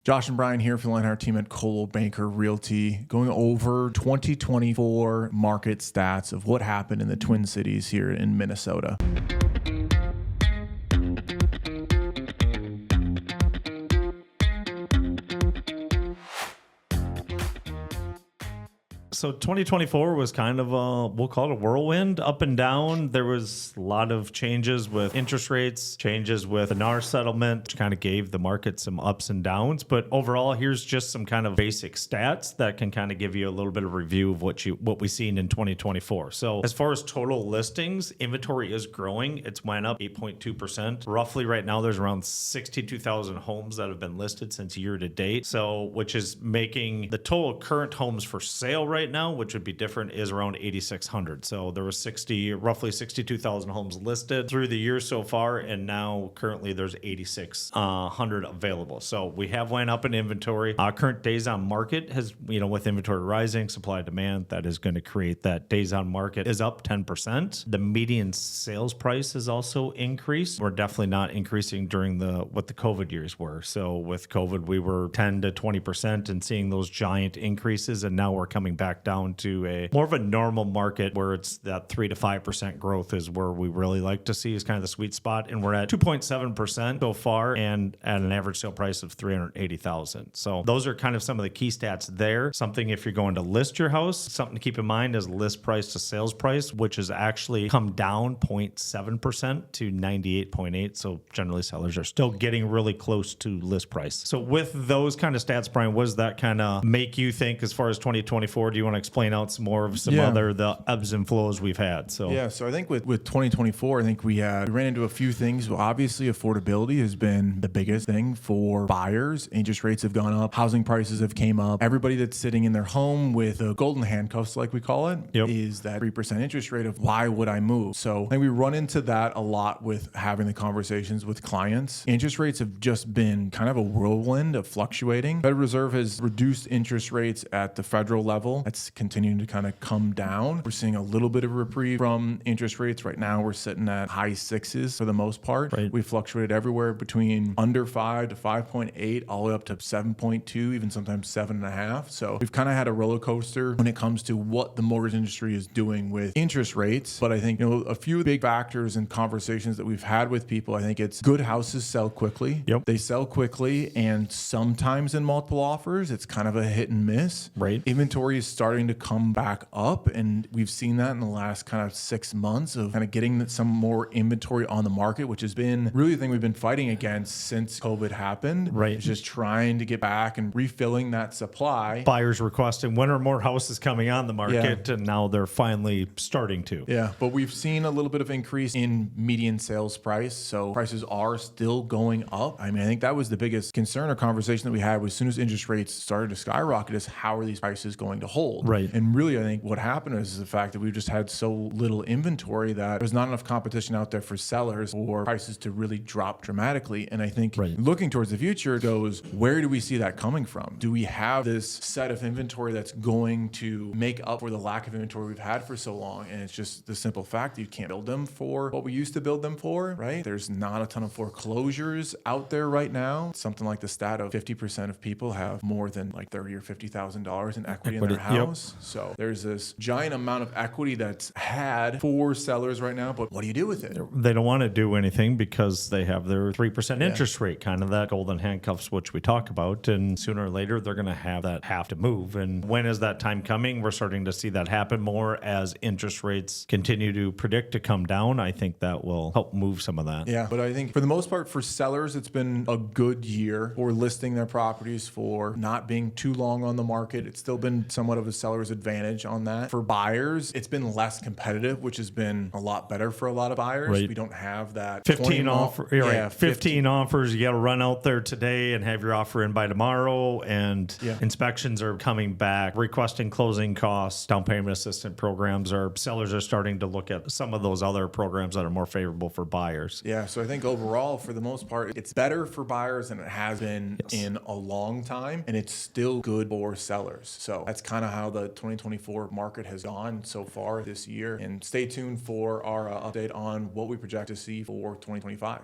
Josh and Brian here for the Lionheart team at Coldwell Banker Realty, going over 2024 market stats of what happened in the Twin Cities here in Minnesota. So 2024 was kind of we'll call it a whirlwind, up and down. There was a lot of changes with interest rates, changes with the NAR settlement, which kind of gave the market some ups and downs. But overall, here's just some kind of basic stats that can kind of give you a little bit of review of what we've seen in 2024. So as far as total listings, inventory is growing. It's went up 8.2%. Roughly right now, there's around 62,000 homes that have been listed since year to date. So which is making the total current homes for sale right now, which would be different, is around 8,600. So there was roughly 62,000 homes listed through the year so far, and now currently there's 8,600 available. So we have went up in inventory. Current days on market has, with inventory rising, supply demand, that is going to create that days on market is up 10%. The median sales price has also increased. We're definitely not increasing during what the COVID years were. So with COVID, we were 10 to 20% and seeing those giant increases, and now we're coming back down to a more of a normal market where it's that 3 to 5% growth is where we really like to see, is kind of the sweet spot. And we're at 2.7% so far, and at an average sale price of $380,000. So those are kind of some of the key stats there. Something, if you're going to list your house, something to keep in mind is list price to sales price, which has actually come down 0.7% to 98.8. So generally sellers are still getting really close to list price. So with those kind of stats, Brian, what does that kind of make you think as far as 2024? Do you want to explain out some more of the ebbs and flows we've had? So I think with 2024, I think we ran into a few things. Well, obviously, affordability has been the biggest thing for buyers. Interest rates have gone up. Housing prices have came up. Everybody that's sitting in their home with the golden handcuffs, like we call it, is that 3% interest rate of why would I move? So I think we run into that a lot with having the conversations with clients. Interest rates have just been kind of a whirlwind of fluctuating. Federal Reserve has reduced interest rates at the federal level. That's continuing to kind of come down. We're seeing a little bit of a reprieve from interest rates. Right now, we're sitting at high sixes for the most part. Right. We fluctuated everywhere between under 5 to 5.8, all the way up to 7.2, even sometimes 7.5. So we've kind of had a roller coaster when it comes to what the mortgage industry is doing with interest rates. But I think, a few big factors and conversations that we've had with people, I think it's good houses sell quickly. Yep. They sell quickly, and sometimes in multiple offers, it's kind of a hit and miss. Right. Inventory is starting to come back up, and we've seen that in the last kind of 6 months of kind of getting some more inventory on the market, which has been really the thing we've been fighting against since COVID happened. Right. It's just trying to get back and refilling that supply. Buyers requesting when are more houses coming on the market, and now they're finally starting to. Yeah, but we've seen a little bit of increase in median sales price, so prices are still going up. I mean, I think that was the biggest concern or conversation that we had was as soon as interest rates started to skyrocket is how are these prices going to hold? Right. And really, I think what happened is the fact that we've just had so little inventory that there's not enough competition out there for sellers or prices to really drop dramatically. And I think looking towards the future goes, where do we see that coming from? Do we have this set of inventory that's going to make up for the lack of inventory we've had for so long? And it's just the simple fact that you can't build them for what we used to build them for, right? There's not a ton of foreclosures out there right now. Something like the stat of 50% of people have more than like $30,000 or $50,000 in equity in their house. Yep. So there's this giant amount of equity that's had for sellers right now, but what do you do with it? They don't want to do anything because they have their 3% interest rate, kind of that golden handcuffs, which we talk about. And sooner or later, they're going to have to move. And when is that time coming? We're starting to see that happen more as interest rates continue to predict to come down. I think that will help move some of that. Yeah, but I think for the most part, for sellers, it's been a good year for listing their properties, for not being too long on the market. It's still been somewhat of a seller's advantage on that. For buyers, it's been less competitive, which has been a lot better for a lot of buyers. Right. We don't have that 15 offers. You got to run out there today and have your offer in by tomorrow. And inspections are coming back, requesting closing costs, down payment assistance programs, or sellers are starting to look at some of those other programs that are more favorable for buyers. Yeah. So I think overall, for the most part, it's better for buyers than it has been in a long time. And it's still good for sellers. So that's kind of how the 2024 market has gone so far this year. And stay tuned for our update on what we project to see for 2025.